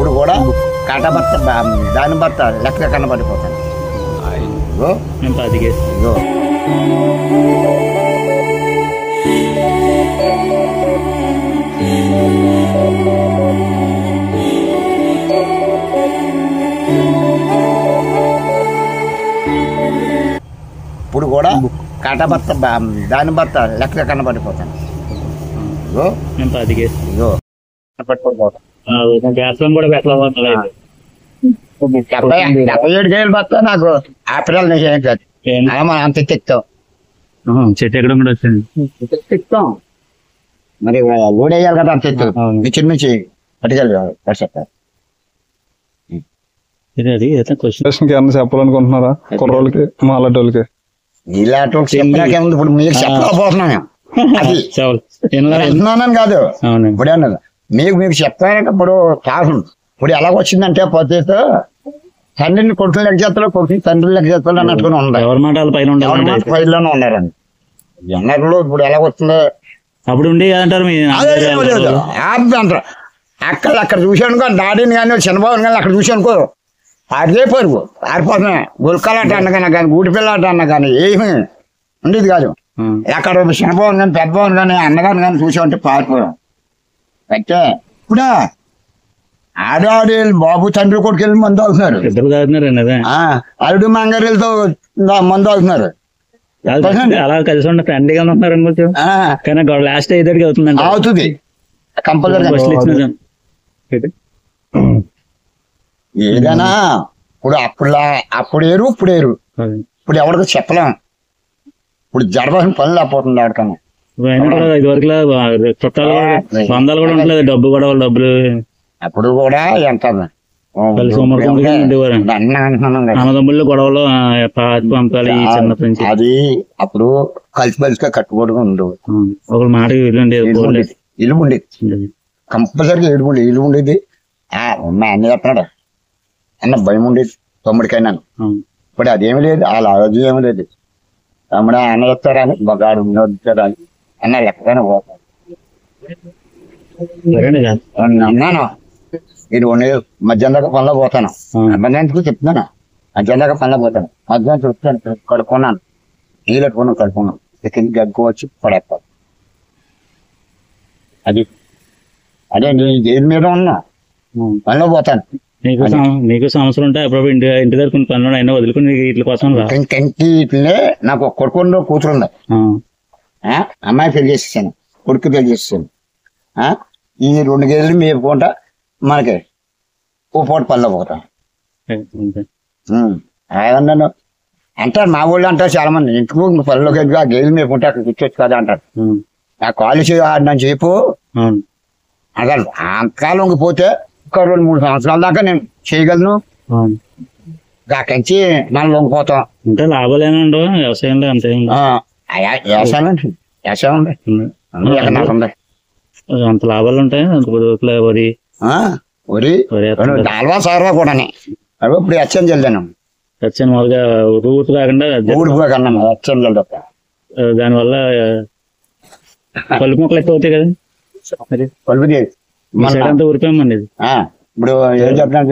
ఇప్పుడు కూడా కాట భర్త దాని భర్త లెక్క కనబడిపోతాను. ఇగో ఇప్పుడు కూడా కాట భర్త దాని భర్త లెక్క కనబడిపోతాను. ఇగో ఇగో పట్టుకోపోతాను. 77 కేజీలు బస్తా నాకు ఆపిల్ నిజం కాదు. అంత తెస్తాం చెట్టు ఎక్కడ కూడా వచ్చింది తెస్తాం మరి లోడ్ వేయాలి కదా. అంత తెస్తాం మిర్చి మిర్చి పట్టుకెళ్ళి పడిచేస్తారు. ఏమన్నా చెప్పాలనుకుంటున్నారా కుర్రోళ్ళకి మా అలాంటి వాళ్ళకి? ఇలాంటి చెప్పినాకేముంది, ఇప్పుడు మీరు చెప్పలేకపోతున్నాను. అది విన్నానని కాదు, ఇప్పుడు అన్నది మీకు చెప్తానంటే ఇప్పుడు కాదు. ఇప్పుడు ఎలాగొచ్చిందంటే పద్ధతి తండ్రిని కొడుకుని లెక్క చేస్తారు, కొడుకుని తండ్రిని లెక్క చేస్తారు అన్నట్టుకుని ఉన్నారు. పైలోనే ఉన్నారండి జనరల్. ఇప్పుడు ఎలాగొస్తుందో అప్పుడు ఉండే అంటారు అంటారు. అక్కడ చూశాను కానీ డాడీని కానీ చిన్నబాబుని కానీ అక్కడ చూశానుకో అదే పరుగు ఆరిపోతున్నాయి. గుల్కలాట అన్న కానీ గూటి పిల్లాట అన్న కానీ ఏమి ఉండేది కాదు. అక్కడ చిన్నబాబుని కానీ పెద్దబాబుని కానీ అన్నగారిని కానీ చూసామంటే పారిపోయాం. అయితే ఇప్పుడు ఆడాడి బాబు తండ్రి కొడుకు వెళ్ళి మందు అవుతున్నారు. అల్లుడు మంగారెలతో మందు అవుతున్నారు. అలా కలిసి ఉండే ఫ్రెండ్ గా ఉంటున్నారు అనుకోవచ్చు. కానీ లాస్ట్ ఐదుకి అవుతుంది అవుతుంది కంపల్సరీ. ఏదైనా ఇప్పుడు అప్పుడు ఏరు ఇప్పుడు ఏరు. ఇప్పుడు ఎవరికో చెప్పలేం. ఇప్పుడు జరగాల్సిన పనులు లేకపోతుంది ఆడకన్నా. ఇది వరకు చుట్టాలు బంధాలు కూడా ఉండలేదు, డబ్బు కూడా డబ్బులు అప్పుడు కూడా ఎంత అన్నదమ్ముళ్ళు గొడవలు పంపాలి చిన్న నుంచి. అది అప్పుడు కలిసిమెలిసిగా కట్టుకోవడం ఉండవు. ఒక మాట ఇల్లు ఉండేది కంపల్సరీగా ఇల్లు ఉండేది. మా అన్న చెప్పినాడు అన్న భయం ఉండేది తమ్ముడికైనా. ఇప్పుడు అదేమి లేదు, వాళ్ళ ఆలోచన ఏమి లేదు. తమ్ముడు అన్న చెప్తారని బగాడు చెప్తారని అన్న లెక్కగానే పోతాడు. అన్నాను ఇది మధ్యాహ్నం దాకా పనిలో పోతాను. మధ్యాహ్నం చెప్తున్నాను మధ్యాహ్నం దాకా పనిలో పోతాను. మధ్యాహ్నం చెప్తాను కడుక్కున్నాను, నీళ్ళు పెట్టుకున్నాను, కడుక్కున్నాను. కింద గడుకోవచ్చు పడేస్తాను. అది అదే నేను దేని మీద ఉన్నా పనిలో పోతాను. నీకు సంవత్సరం ఉంటే అప్పుడు ఇంటి దగ్గర పనులు అయినా వదులుకుని వీటి కోసం ఇట్లే నాకు ఒక కొడుకు కూతురుంది. అమ్మాయి పెళ్లి చేసేసాను, కొడుకు పెళ్లి చేసేసాను. ఈ 2 గేదెలు మేపుకుంటా మనకి ఓ పూట పనిలో పోతాం. ఏదన్నాను అంటారు మా ఊళ్ళో అంటారు చాలా మంది, ఇంటికి పనిలోకి ఆ గేదెలు మేపుకుంటే అక్కడ కూర్చోచ్చు కదా అంటారు. ఆ కాలేజీ ఆడినని చెప్పు అంటారు. అంతకాలం పోతే ఒక 2-3 సంవత్సరాల దాకా నేను చేయగలను. అక్కడి మనం లొంగిపోతాం. అంటే లాభాలు ఏమైనా ఉండవు వ్యవసాయంలో? అంతే వ్యవసాయం ఉంది, అంత లాభాలు ఉంటాయి. వరి దాల్వా సార్వా కూడా ఇప్పుడు హెచ్చని చల్లాను. హెచ్చని మామూలుగా ఊరు కాకుండా హెచ్చని చల్లు. దానివల్ల కలుపు మొక్కలు ఎక్కువ అవుతాయి కదా. మరి కలుపు ఊరిపోయామండి. ఇప్పుడు ఏం చెప్తాను,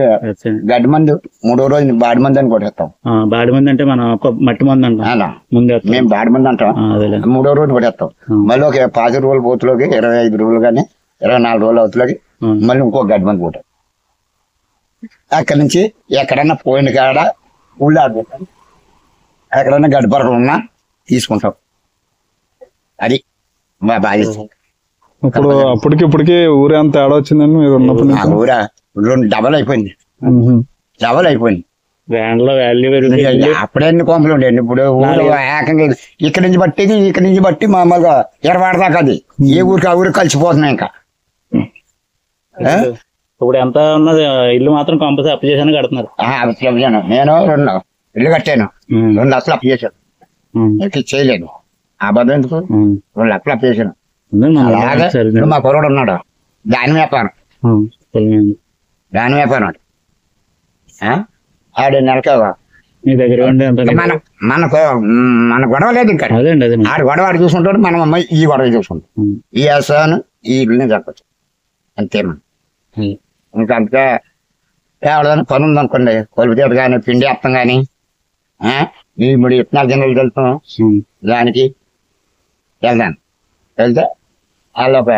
గడ్డి మందు 3వ రోజు బాడి మంది అని కొట్టేస్తాం. బాడి మంది అంటే మనం మట్టి మంది అంటాం. ముందే మేము బాడి మంది అంటాం. 3వ రోజు కొట్టేస్తాం. మళ్ళీ ఒక 5 రోజుల పోతులోకి 25 రోజులు కానీ 24 రోజుల అవతులోకి మళ్ళీ ఇంకో గడ్డి మంది కొట్టాం. అక్కడి నుంచి ఎక్కడన్నా పోయిన కాడ ఊళ్ళో ఆడుకుంటాం, ఎక్కడన్నా గడ్డి పరకలు ఉన్నా తీసుకుంటాం. అది మా బాధ్యత. ఇప్పుడు అప్పటికి ఊరే అంత తేడా వచ్చిందండి మీరు ఉన్నప్పుడు? ఊరా 2 డబల్ అయిపోయింది. అప్పుడే ఎన్ని కొంపలు ఉండేది. ఇప్పుడు ఊరు ఏకంగా ఇక్కడి నుంచి బట్టి మామూలుగా 20 దాకా అది ఏ ఊరికి ఆ ఊరికి కలిసిపోతున్నాయి. ఇంకా ఇప్పుడు ఎంత ఉన్నది ఇల్లు మాత్రం కంపల్సరీ అప్పు చేశాను కడుతున్నారు. నేను 2 ఇల్లు కట్టాను, 2 లక్షలు అప్పు చేశాను. చేయలేదు ఆ బద్దం ఎందుకు, 2 లక్షలు అప్పు చేశాను. మా కుర్రోడు ఉన్నాడు దాని వ్యాపారం ఆడు నెలక మన గొడవ లేదు. ఇంకా ఆడు గొడవ ఆడు చూసుకుంటాడు, మనం అమ్మాయి ఈ గొడవ చూసుకుంటాం. ఈ వ్యవసాయం ఈ ఇల్లునే చెప్పచ్చు అంతే. ఇంకా అంతగా ఎవరిదైనా పని ఉందనుకోండి, కొలుపు తీత కానీ, పిండి వేస్తాం కానీ, ఈ 3 విత్తనాలు గింజలు తెలుస్తాం దానికి వెళ్తాను. వెళ్తే వాళ్ళు ఒక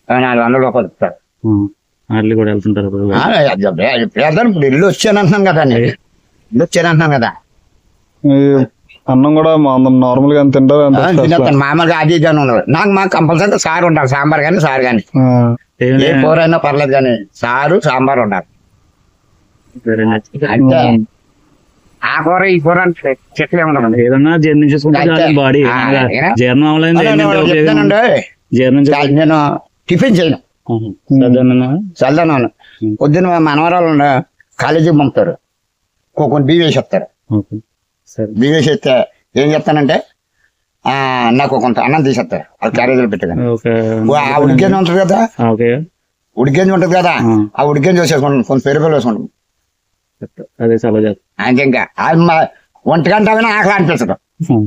400 రూపాయలు ఇస్తారు. వాళ్ళు కూడా వెళ్తుంటారు. పేదలు ఇప్పుడు ఇల్లు వచ్చాను అంటున్నాను కదా, ఇల్లు వచ్చాను అంటున్నాను కదా. ఈ అన్నం కూడా నార్మల్ గా తింటారు తినేస్తాను మామూలుగా, అది ఇది అని ఉండదు. మాకు కంపల్సరీ సారు ఉండాలి, సాంబార్ కానీ సారు కానీ, ఏ కూర అయినా పర్లేదు కానీ సారు సాంబార్ ఉండాలి. అంటే ఆ కూర ఈ కూర చెట్లే ఉండదు. ఏదన్నా జీర్ణం చేసుకుంటే బాడీ జీర్ణం అవ్వలేదు. నేను టిఫిన్ చేయను, చల్లదనం. పొద్దున్న మనవరాలు కాలేజీకి పంపుతారు, కొన్ని బియ్యం వేసి వస్తారు. బియ్యం వేసి వస్తే ఏం చెప్తానంటే నాకు కొంత అన్నం తీసేస్తారు, వాళ్ళు క్యారేజీలు పెట్టగానే. ఆ ఉడికేది ఉంటుంది కదా, ఉడికేది ఉంటుంది కదా, ఆ ఉడికేది చూసేసుకుంటాను, కొంత పెరుగులు వేసుకుంటాను. అంతే. ఇంకా 1 గంట అయినా ఆకలి అనిపిస్తుంది.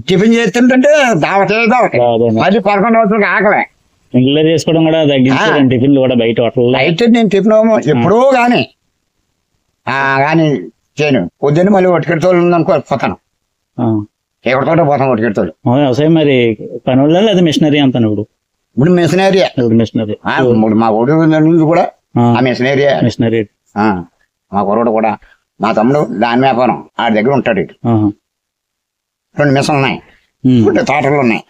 టిఫిన్ చేస్తుంటే దావతే మళ్ళీ 11 అవుతుంది ఆకలే. ఇంట్లో చేసుకోవడం కూడా తగ్గించారు, టిఫిన్లు కూడా బయట అయితే నేను టిఫిన్ ఎప్పుడూ కానీ చేయను. పొద్దున్న మళ్ళీ ఒటికెడుతోలు ఉందనుకో పోతాను, ఎక్కడితోటే పోతాను ఒటికెడుతోలు. వ్యవసాయం మరి పని వాళ్ళ లేదా మిషనరీ అంతాను? ఇప్పుడు మిషనరీ. మా ఊరి నుంచి కూడా ఆ మిషనరీ. మా కుర్రోడు కూడా, మా తమ్ముడు దాని వ్యాపారం, ఆడి దగ్గర ఉంటాడు. 2 మిషన్లు ఉన్నాయి, తోటలు ఉన్నాయి,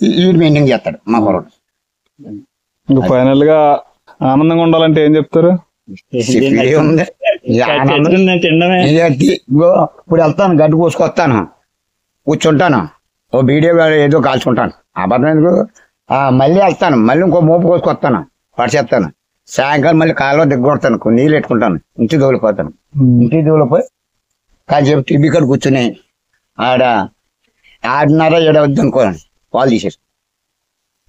ఈ మెయింటైన్ చేస్తాడు మా కుర్రోడు. ఇంకా ఫైనల్ గా ఆనందంగా ఉండాలంటే ఏం చెప్తారు? ఇప్పుడు వెళ్తాను, గడ్డి కోసుకొస్తాను, కూర్చుంటాను, ఓ వీడియో ఏదో కాల్చుకుంటాను. అబద్ధం ఎందుకు? మళ్ళీ వెళ్తాను, మళ్ళీ ఇంకో మోపు కోసుకొస్తాను, పడిచేస్తాను. సాయంకాలం మళ్ళీ కాలువ దిగ్గొడతాను, కొన్ని నీళ్ళు పెట్టుకుంటాను, ఇంటికి దోలిపోతాను. ఇంటికి దోలిపోయి కాసేపు టీవీ కాడ కూర్చుని ఆడ 6:30 7 అవుద్ది అనుకోండి, పాలు తీసేసి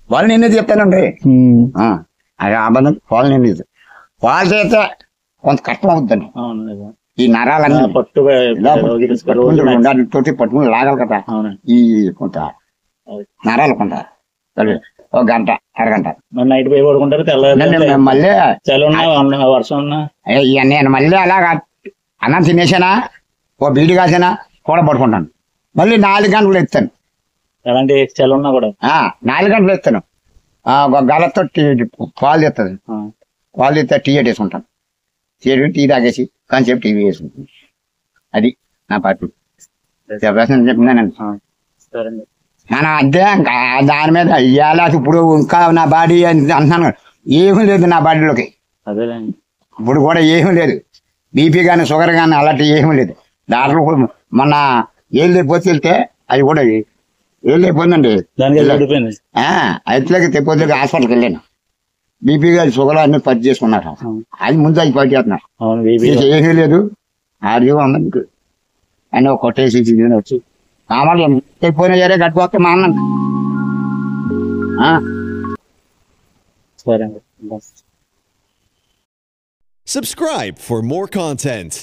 పాలు నేనే చెప్తానండి. అది అబద్ధం, పాలు నేనే పాలు చేస్తే కొంత కష్టం అవుద్దండి. ఈ నరాలన్నీ పట్టుకుని లాగాలి కదా, ఈ కొంత నరాలు కొంత 1 గంట 1/2 గంట నైట్ పోయి పడుకుంటారు. మళ్ళీ వర్షం ఉన్నా నేను మళ్ళీ అలాగా అన్నం తినేసానా, ఓ బీడి కాసానా కూడా పడుకుంటాను. మళ్ళీ 4 గంటలు ఎత్తాను. ఎలాంటి చలి ఉన్నా కూడా 4 గంటలు ఎత్తాను. గలతో పాలు తెస్తుంది, పాలు తెస్తే టీ వేసుకుంటాను. టీ తాగేసి కాసేపు టీవీ వేసుకుంటాను. అది నా పార్టీ చెప్పినానండి. మనం అంతే. దాని మీద ఇవాళ ఇప్పుడు ఇంకా నా బాడీ అంటున్నాను, ఏమీ లేదు నా బాడీలోకి. ఇప్పుడు కూడా ఏమీ లేదు, బీపీ కానీ షుగర్ కానీ అలాంటివి ఏమీ లేదు. డాక్టర్ కూడా మొన్న ఏళ్ళు లేకపోతే వెళ్తే అది కూడా ఏళ్ళు లేకపోయిందండి, అయితేకి తెప్పోతే హాస్పిటల్కి వెళ్ళాను. బీపీ కానీ షుగర్ అన్ని పచ్చి చేసుకున్నారు, అది ముందు అది పచ్చి చేస్తున్నారు. ఏమీ లేదు, ఆరోగ్యం అందరికి అని ఒక కొట్టేసి వచ్చి మామూలు తెప్పిపోయిన ఏరే కట్టుకోస్తే మా అన్న. Subscribe for more content.